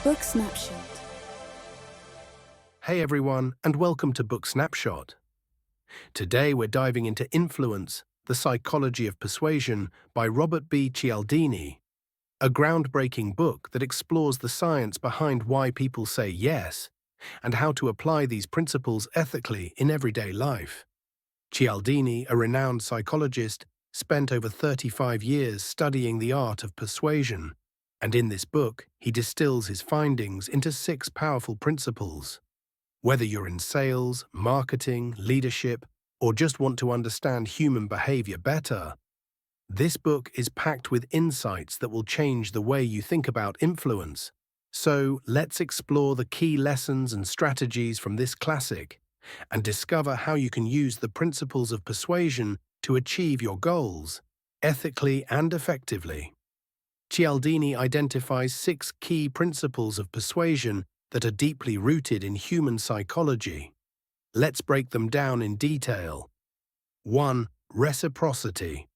Book Snapshot. Hey everyone, and welcome to Book Snapshot. Today we're diving into Influence, the Psychology of Persuasion by Robert B. Cialdini, a groundbreaking book that explores the science behind why people say yes and how to apply these principles ethically in everyday life. Cialdini, a renowned psychologist, spent over 35 years studying the art of persuasion, and in this book he distills his findings into 6 powerful principles. Whether you're in sales, marketing, leadership, or just want to understand human behavior better, this book is packed with insights that will change the way you think about influence. So let's explore the key lessons and strategies from this classic and discover how you can use the principles of persuasion to achieve your goals, ethically and effectively. Cialdini identifies 6 key principles of persuasion that are deeply rooted in human psychology. Let's break them down in detail. 1. Reciprocity.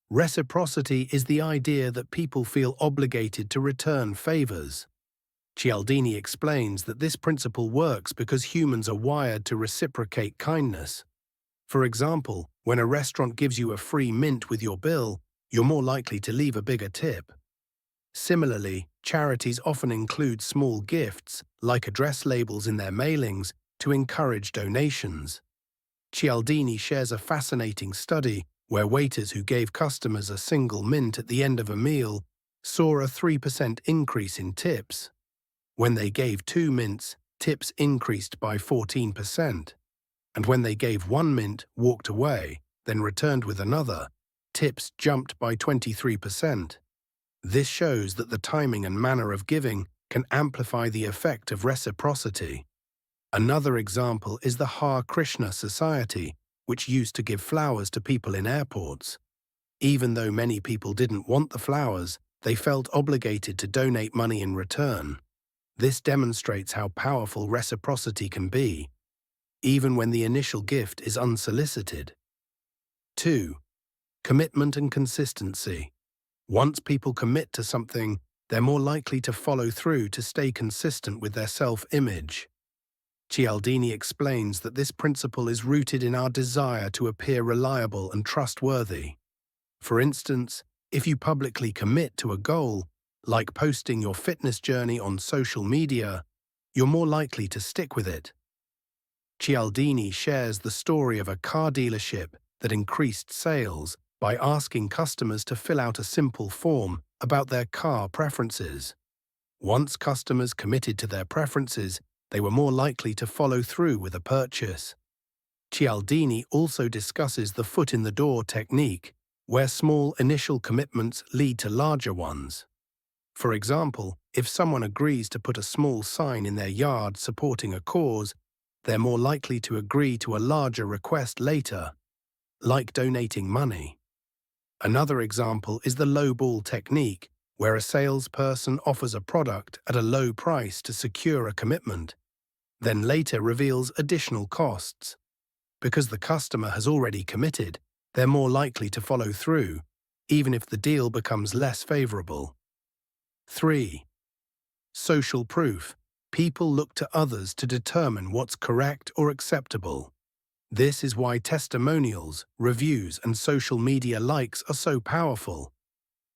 Reciprocity is the idea that people feel obligated to return favors. Cialdini explains that this principle works because humans are wired to reciprocate kindness. For example, when a restaurant gives you a free mint with your bill, you're more likely to leave a bigger tip. Similarly, charities often include small gifts, like address labels in their mailings, to encourage donations. Cialdini shares a fascinating study where waiters who gave customers a single mint at the end of a meal saw a 3% increase in tips. When they gave 2 mints, tips increased by 14%. And when they gave 1 mint, walked away, then returned with another, tips jumped by 23%. This shows that the timing and manner of giving can amplify the effect of reciprocity. Another example is the Hare Krishna Society, which used to give flowers to people in airports. Even though many people didn't want the flowers, they felt obligated to donate money in return. This demonstrates how powerful reciprocity can be, even when the initial gift is unsolicited. 2. Commitment and consistency. Once people commit to something, they're more likely to follow through to stay consistent with their self-image. Cialdini explains that this principle is rooted in our desire to appear reliable and trustworthy. For instance, if you publicly commit to a goal, like posting your fitness journey on social media, you're more likely to stick with it. Cialdini shares the story of a car dealership that increased sales by asking customers to fill out a simple form about their car preferences. Once customers committed to their preferences, they were more likely to follow through with a purchase. Cialdini also discusses the foot-in-the-door technique, where small initial commitments lead to larger ones. For example, if someone agrees to put a small sign in their yard supporting a cause, they're more likely to agree to a larger request later, like donating money. Another example is the lowball technique, where a salesperson offers a product at a low price to secure a commitment, then later reveals additional costs. Because the customer has already committed, they're more likely to follow through, even if the deal becomes less favorable. 3. Social proof. People look to others to determine what's correct or acceptable. This is why testimonials, reviews, and social media likes are so powerful.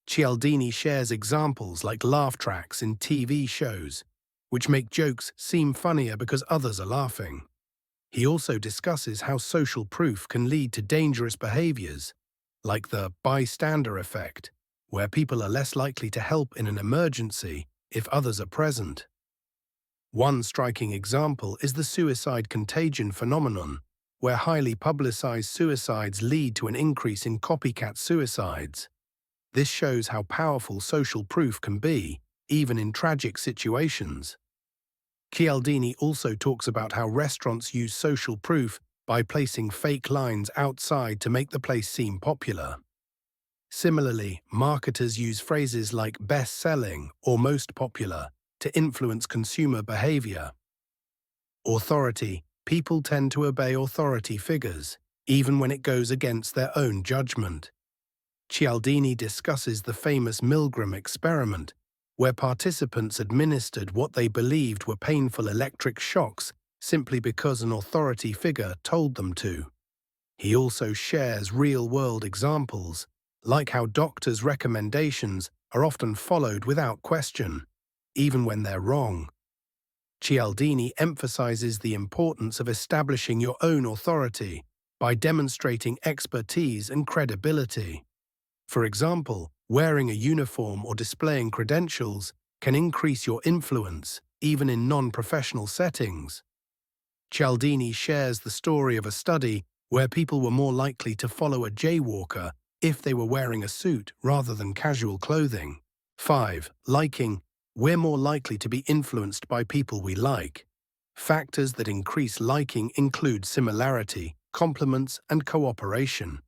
Cialdini shares examples like laugh tracks in TV shows, which make jokes seem funnier because others are laughing. He also discusses how social proof can lead to dangerous behaviors, like the bystander effect, where people are less likely to help in an emergency if others are present. One striking example is the suicide contagion phenomenon, where highly publicized suicides lead to an increase in copycat suicides. This shows how powerful social proof can be, even in tragic situations. Cialdini also talks about how restaurants use social proof by placing fake lines outside to make the place seem popular. Similarly, marketers use phrases like best-selling or most popular to influence consumer behavior. Authority. People tend to obey authority figures, even when it goes against their own judgment. Cialdini discusses the famous Milgram experiment, where participants administered what they believed were painful electric shocks simply because an authority figure told them to. He also shares real-world examples, like how doctors' recommendations are often followed without question, even when they're wrong. Cialdini emphasizes the importance of establishing your own authority by demonstrating expertise and credibility. For example, wearing a uniform or displaying credentials can increase your influence, even in non-professional settings. Cialdini shares the story of a study where people were more likely to follow a jaywalker if they were wearing a suit rather than casual clothing. 5. Liking. We're more likely to be influenced by people we like. Factors that increase liking include similarity, compliments, and cooperation.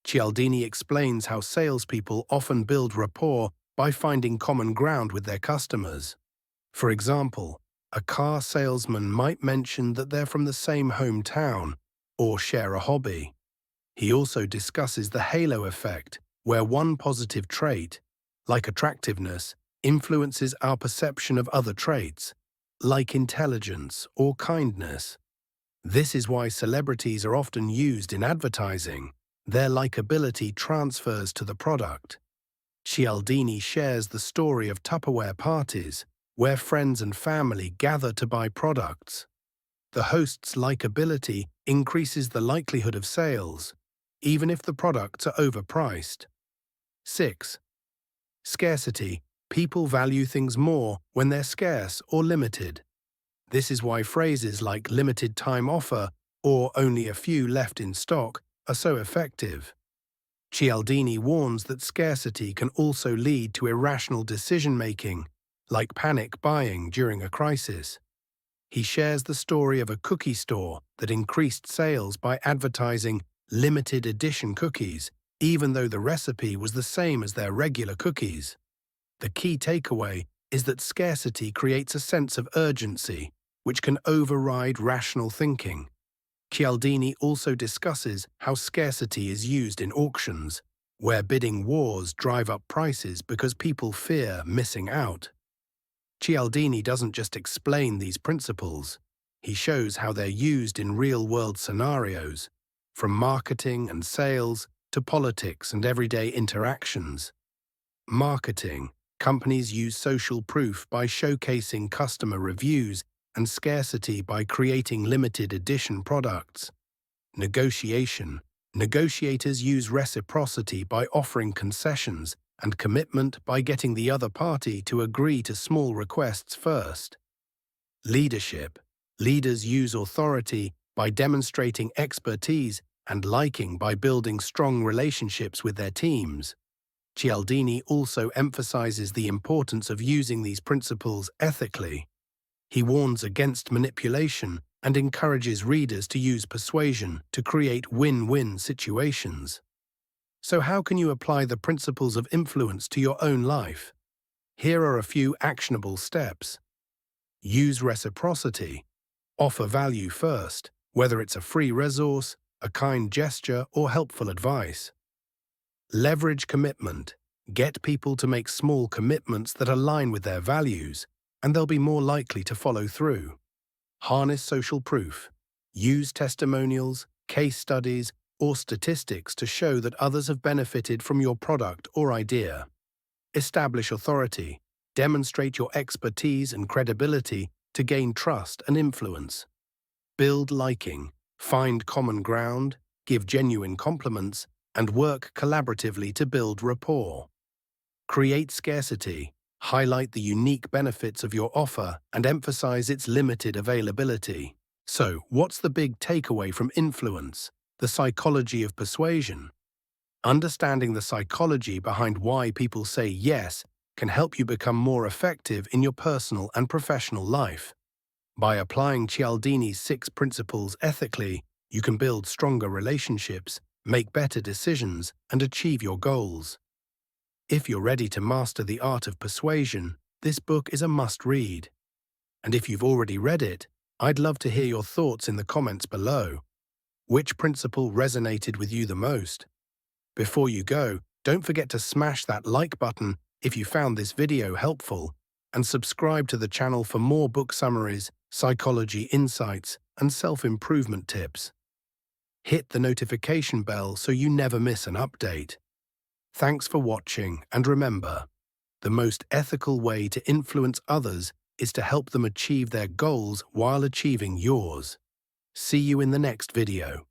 Cialdini explains how salespeople often build rapport by finding common ground with their customers. For example, a car salesman might mention that they're from the same hometown or share a hobby. He also discusses the halo effect, where one positive trait, like attractiveness, influences our perception of other traits, like intelligence or kindness. This is why celebrities are often used in advertising. Their likability transfers to the product. Cialdini shares the story of Tupperware parties, where friends and family gather to buy products. The host's likability increases the likelihood of sales, even if the products are overpriced. 6. Scarcity. People value things more when they're scarce or limited. This is why phrases like limited time offer or only a few left in stock are so effective. Cialdini warns that scarcity can also lead to irrational decision-making, like panic buying during a crisis. He shares the story of a cookie store that increased sales by advertising limited edition cookies, even though the recipe was the same as their regular cookies. The key takeaway is that scarcity creates a sense of urgency, which can override rational thinking. Cialdini also discusses how scarcity is used in auctions, where bidding wars drive up prices because people fear missing out. Cialdini doesn't just explain these principles, he shows how they're used in real-world scenarios, from marketing and sales to politics and everyday interactions. Marketing. Companies use social proof by showcasing customer reviews and scarcity by creating limited edition products. Negotiation. Negotiators use reciprocity by offering concessions and commitment by getting the other party to agree to small requests first. Leadership. Leaders use authority by demonstrating expertise and liking by building strong relationships with their teams. Cialdini also emphasizes the importance of using these principles ethically. He warns against manipulation and encourages readers to use persuasion to create win-win situations. So how can you apply the principles of influence to your own life? Here are a few actionable steps. Use reciprocity. Offer value first, whether it's a free resource, a kind gesture, or helpful advice. Leverage commitment. Get people to make small commitments that align with their values, and they'll be more likely to follow through. Harness social proof. Use testimonials, case studies, or statistics to show that others have benefited from your product or idea. Establish authority. Demonstrate your expertise and credibility to gain trust and influence. Build liking. Find common ground, give genuine compliments, and work collaboratively to build rapport. Create scarcity. Highlight the unique benefits of your offer and emphasize its limited availability. So, what's the big takeaway from influence? The psychology of persuasion. Understanding the psychology behind why people say yes can help you become more effective in your personal and professional life. By applying Cialdini's 6 principles ethically, you can build stronger relationships, make better decisions, and achieve your goals. If you're ready to master the art of persuasion, this book is a must-read. And if you've already read it, I'd love to hear your thoughts in the comments below. Which principle resonated with you the most? Before you go, don't forget to smash that like button if you found this video helpful, and subscribe to the channel for more book summaries, psychology insights, and self-improvement tips. Hit the notification bell so you never miss an update. Thanks for watching, and remember, the most ethical way to influence others is to help them achieve their goals while achieving yours. See you in the next video.